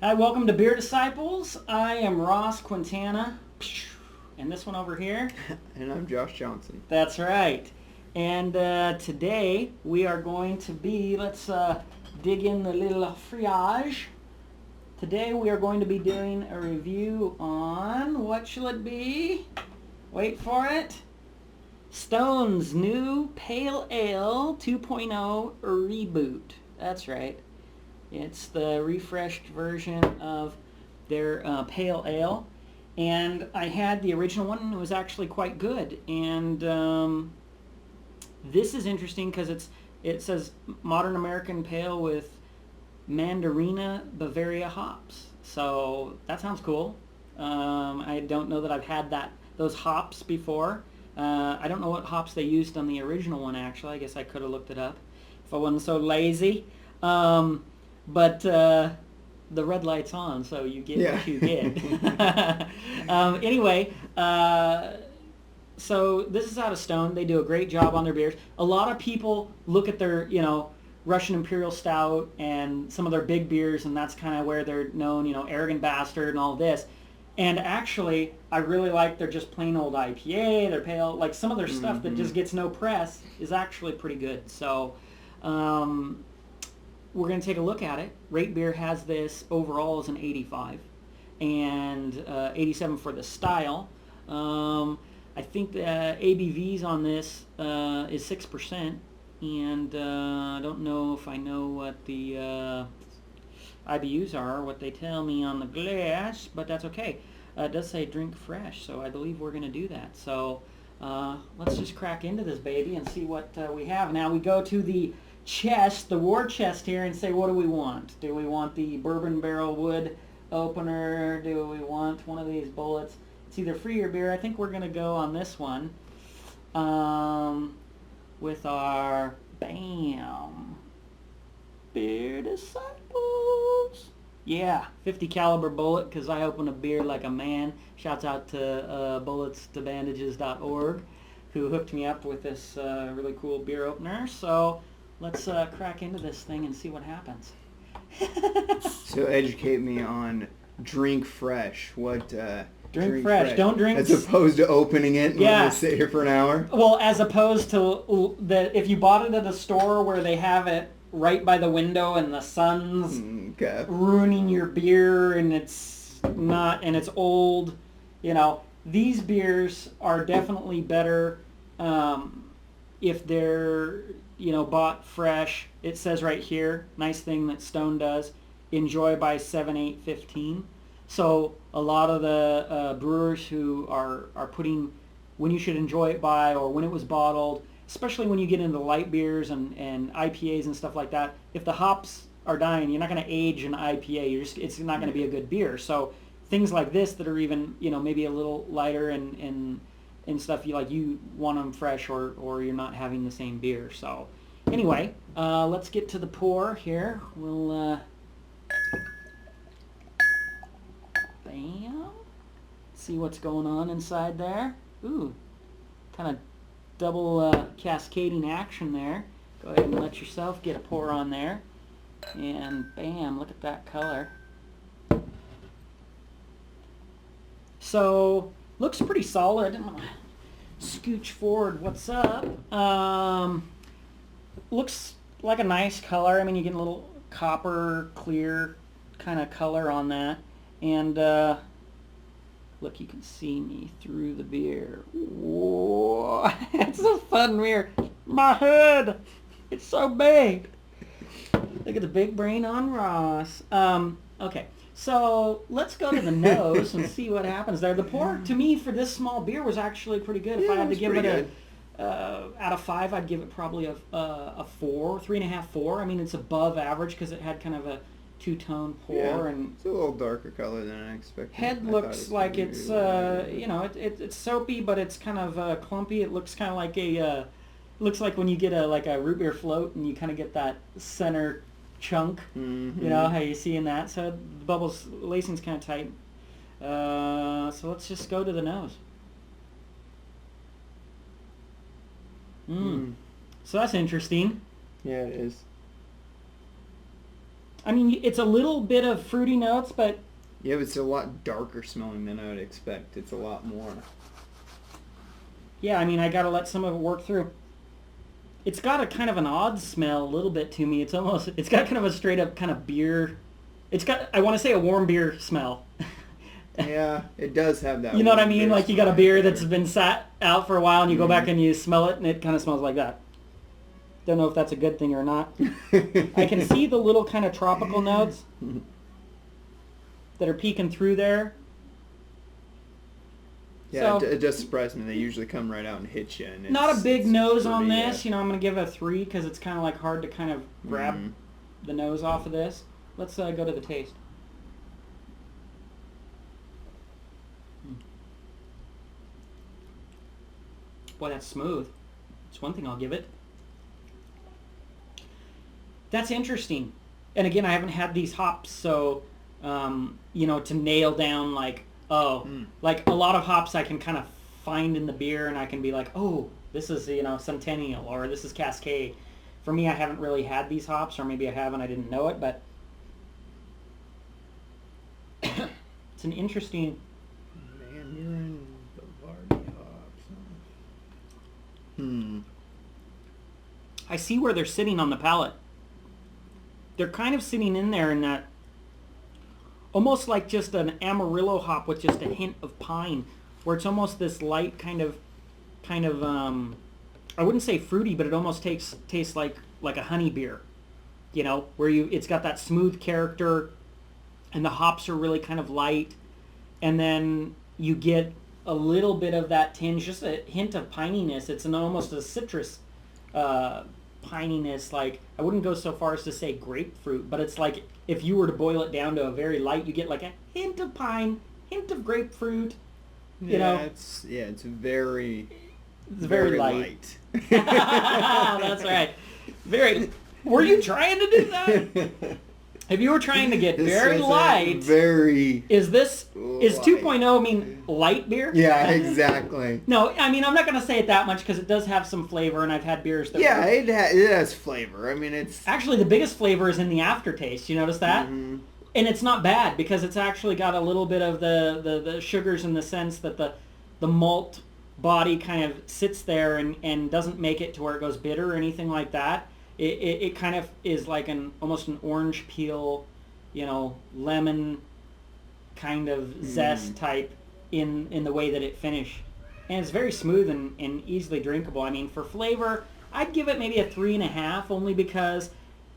Hi, welcome to BeerDisciples. I am Ross Quintana, and this one over here. And I'm Josh Johnson. That's right. And today we are going to be, let's dig in the little friage. Today we are going to be doing a review on, what shall it be? Wait for it. Stone's new Pale Ale 2.0 Reboot. That's right. It's the refreshed version of their Pale Ale. And I had the original one, and it was actually quite good. And this is interesting because it says Modern American Pale with Mandarina Bavaria hops. So that sounds cool. I don't know that I've had those hops before. I don't know what hops they used on the original one, actually. I guess I could have looked it up if I wasn't so lazy. But the red light's on, so you get what you get. Anyway, so this is out of Stone. They do a great job on their beers. A lot of people look at their, Russian Imperial Stout and some of their big beers, and that's kind of where they're known, Arrogant Bastard and all this. And actually, I really like their just plain old IPA, their pale, like some of their stuff that just gets no press is actually pretty good. So we're going to take a look at it. RateBeer has this overall as an 85 and 87 for the style. I think the ABVs on this is 6%, and I don't know if I know what the IBUs are, what they tell me on the glass, but that's okay. It does say drink fresh, so I believe we're going to do that. So let's just crack into this baby and see what we have. Now we go to the chest, the war chest here, and say, what do we want? Do we want the bourbon barrel wood opener? Do we want one of these bullets? It's either free or beer. I think we're going to go on this one with our BAM BeerDisciples. Yeah, 50 caliber bullet, because I open a beer like a man. Shouts out to bulletstobandages.org, who hooked me up with this really cool beer opener. So let's crack into this thing and see what happens. So educate me on drink fresh. What drink fresh. Don't drink as opposed to opening it and letting it sit here for an hour. Well, as opposed to if you bought it at a store where they have it right by the window and the sun's ruining your beer and it's old, these beers are definitely better if they're bought fresh. It says right here, nice thing that Stone does, enjoy by 7/8/15. So a lot of the brewers who are putting when you should enjoy it by or when it was bottled, especially when you get into light beers and IPAs and stuff like that, if the hops are dying, you're not going to age an IPA. It's not going to be a good beer. So things like this that are even maybe a little lighter and stuff, you want them fresh or you're not having the same beer. So anyway, let's get to the pour here. We'll bam, see what's going on inside there. Ooh, kind of double cascading action there. Go ahead and let yourself get a pour on there. And bam, look at that color. So, looks pretty solid. I'm going to scooch forward. What's up? Looks like a nice color. I mean, you get a little copper, clear kind of color on that. And look, you can see me through the beer. Whoa, it's a fun beer. My head, it's so big. Look at the big brain on Ross. Okay, so let's go to the nose and see what happens there. The pour, to me, for this small beer was actually pretty good. If I had to give it out of 5, I'd give it probably a 4, 3.5, 4. I mean, it's above average because it had kind of a two-tone pour, and it's a little darker color than I expected. Head looks like it's it's soapy, but it's kind of clumpy. It looks kind of like looks like when you get a root beer float and you kind of get that center chunk. How you see in that. So the bubbles lacing's kind of tight. So let's just go to the nose. So that's interesting. Yeah, it is. I mean, it's a little bit of fruity notes, but... Yeah, but it's a lot darker smelling than I would expect. It's a lot more. Yeah, I mean, I got to let some of it work through. It's got a kind of an odd smell a little bit to me. It's got kind of a straight up kind of beer. It's got, I want to say, a warm beer smell. Yeah, it does have that. You know what I mean? Like you got a beer that's there. been sat out for a while and you go back and you smell it and it kind of smells like that. Don't know if that's a good thing or not. I can see the little kind of tropical notes that are peeking through there. Yeah, So, it does surprise me. They usually come right out and hit you. And not a big nose on pretty, this. You know, I'm going to give it a 3 because it's kind of like hard to kind of grab the nose off of this. Let's go to the taste. Boy, that's smooth. That's one thing I'll give it. That's interesting. And again, I haven't had these hops, so, you know, to nail down like, like a lot of hops I can kind of find in the beer and I can be like, oh, this is, you know, Centennial or this is Cascade. For me, I haven't really had these hops, or maybe I have and I didn't know it, but it's an interesting... Mandarina Bavaria hops. I see where they're sitting on the palate. They're kind of sitting in there in that, almost like just an Amarillo hop with just a hint of pine, where it's almost this light kind of, I wouldn't say fruity, but it almost tastes like a honey beer, you know, where it's got that smooth character, and the hops are really kind of light, and then you get a little bit of that tinge, just a hint of pininess. It's almost a citrus pininess. Like, I wouldn't go so far as to say grapefruit, but it's like if you were to boil it down to a very light, you get like a hint of pine, hint of grapefruit. You know, it's very light. That's right. Very. Were you trying to do that? If you were trying to get very light, is 2.0 mean light beer? Yeah, exactly. No, I mean, I'm not going to say it that much because it does have some flavor, and I've had beers that... Yeah, it has flavor. I mean, it's... Actually, the biggest flavor is in the aftertaste. You notice that? Mm-hmm. And it's not bad because it's actually got a little bit of the sugars in the sense that the malt body kind of sits there and doesn't make it to where it goes bitter or anything like that. It kind of is like almost an orange peel, you know, lemon kind of zest type in the way that it finished. And it's very smooth and easily drinkable. I mean, for flavor, I'd give it maybe a 3.5, only because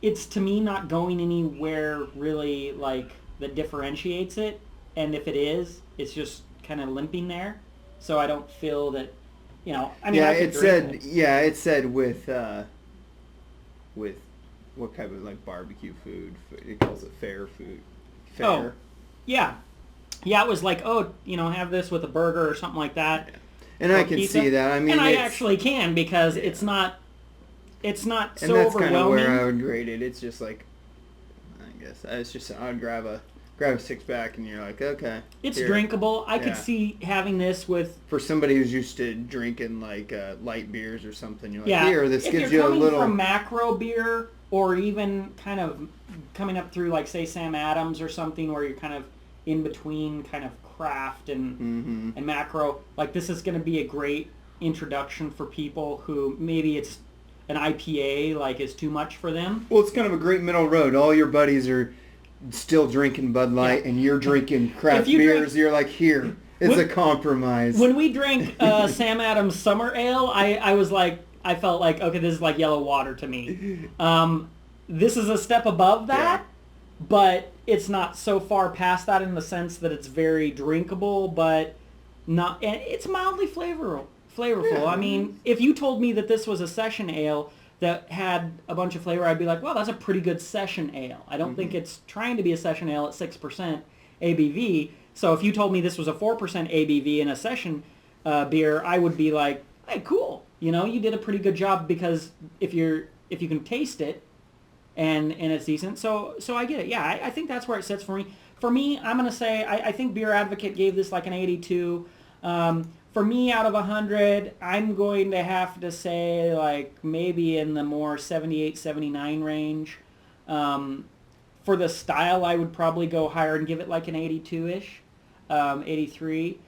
it's, to me, not going anywhere really like that differentiates it. And if it is, it's just kind of limping there. So I don't feel that, you know, I mean, yeah, I it said with what kind of like barbecue food. It calls it fair food. Fair. Oh, yeah. Yeah, it was like, oh, you know, have this with a burger or something like that. Yeah. And I can pizza. see that. I mean, and I actually can because it's not so overwhelming. And that's kind of where I would grade it. It's just like, I guess it's just I'd grab a 6-pack and you're like, okay, it's drinkable. I could see having this with, for somebody who's used to drinking like light beers or something. You're like, yeah, here, this gives you a little. If you're coming from macro beer or even kind of coming up through like say Sam Adams or something where you're kind of in between kind of craft and macro, like this is going to be a great introduction for people who maybe it's an IPA like is too much for them. Well, it's kind of a great middle road. All your buddies are still drinking Bud Light and you're drinking craft beers. You're like, here, it's a compromise. When we drank Sam Adams Summer Ale, I felt like, okay, this is like yellow water to me. This is a step above that, but it's not so far past that in the sense that it's very drinkable, but not. And it's mildly flavorful. Yeah. I mean, if you told me that this was a session ale that had a bunch of flavor, I'd be like, well, that's a pretty good session ale. I don't think it's trying to be a session ale at 6% ABV. So if you told me this was a 4% ABV in a session beer, I would be like, hey, cool. You know, you did a pretty good job because if you can taste it and it's decent. So I get it. Yeah, I think that's where it sits for me. For me, I'm going to say I think Beer Advocate gave this like an 82. For me, out of 100, I'm going to have to say like maybe in the more 78, 79 range. For the style, I would probably go higher and give it like an 82-ish, 83.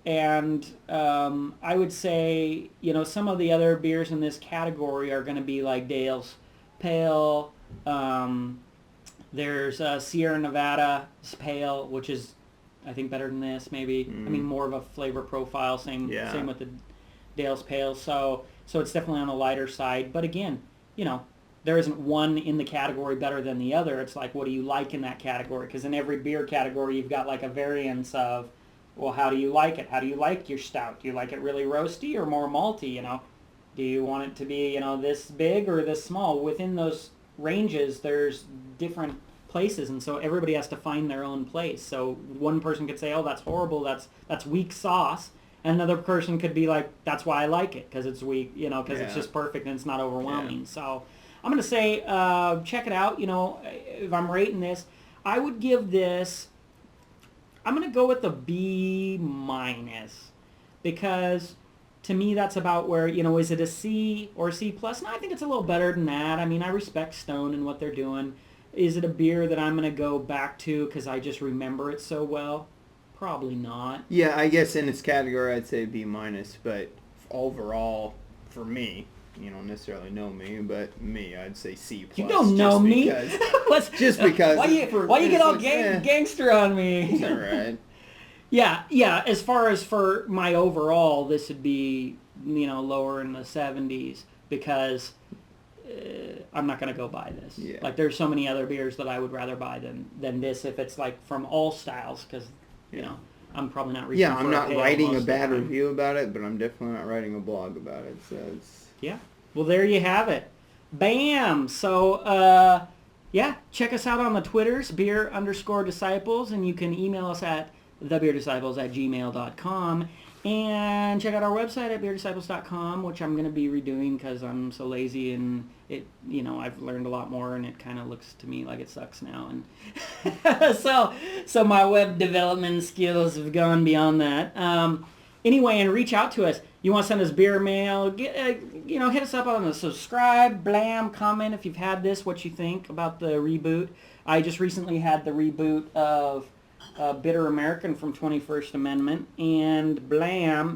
And I would say, some of the other beers in this category are going to be like Dale's Pale. There's Sierra Nevada's Pale, which is, I think, better than this maybe. I mean, more of a flavor profile. Same with the Dale's Pale. So it's definitely on the lighter side. But again, there isn't one in the category better than the other. It's like, what do you like in that category? Because in every beer category, you've got like a variance of, well, how do you like it? How do you like your stout? Do you like it really roasty or more malty? Do you want it to be, this big or this small? Within those ranges, there's different places, and so everybody has to find their own place. So one person could say, oh, that's horrible, that's weak sauce. And another person could be like, that's why I like it, because it's weak, because it's just perfect and it's not overwhelming. So I'm going to say, check it out. If I'm rating this, I would give this, I'm going to go with a B-, because to me that's about where, is it a C or C+? No, I think it's a little better than that. I mean, I respect Stone and what they're doing. Is it a beer that I'm going to go back to because I just remember it so well? Probably not. Yeah, I guess in its category I'd say B-, but overall, for me, you don't necessarily know me, but me, I'd say C+. You don't know me? Just because. Why you get all gangster on me? It's all right. Yeah. As far as for my overall, this would be, lower in the 70s because I'm not going to go buy this. Yeah. Like, there's so many other beers that I would rather buy than this if it's like from all styles, because I'm probably not reaching. Yeah, I'm not writing a bad review review about it, but I'm definitely not writing a blog about it. So it's well, there you have it. Bam. So check us out on the Twitters, beer_disciples, and you can email us at thebeerdisciples@gmail.com. And check out our website at BeerDisciples.com, which I'm going to be redoing because I'm so lazy and it, I've learned a lot more and it kind of looks to me like it sucks now. And so my web development skills have gone beyond that. Anyway, and reach out to us. You want to send us beer mail? Hit us up on the subscribe, comment if you've had this, what you think about the reboot. I just recently had the reboot of Bitter American from 21st Amendment, and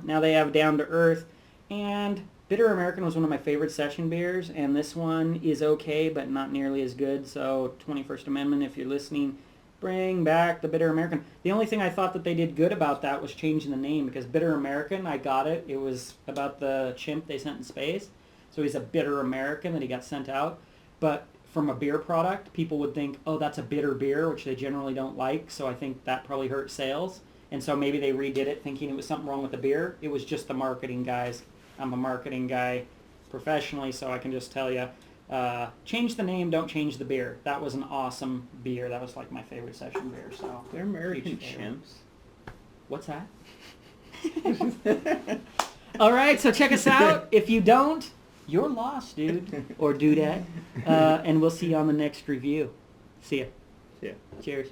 now they have Down to Earth, and Bitter American was one of my favorite session beers, and this one is okay, but not nearly as good. So 21st Amendment, if you're listening, bring back the Bitter American. The only thing I thought that they did good about that was changing the name, because Bitter American, I got it. It was about the chimp they sent in space, so he's a Bitter American that he got sent out, but from a beer product, people would think, oh, that's a bitter beer, which they generally don't like, so I think that probably hurt sales. And so maybe they redid it thinking it was something wrong with the beer. It was just the marketing guys. I'm a marketing guy professionally, so I can just tell you, change the name, don't change the beer. That was an awesome beer. That was like my favorite session beer. So they're American chimps. What's that? All right, so check us out. If you don't, you're lost, dude, or dudette, and we'll see you on the next review. See ya. Yeah. Cheers.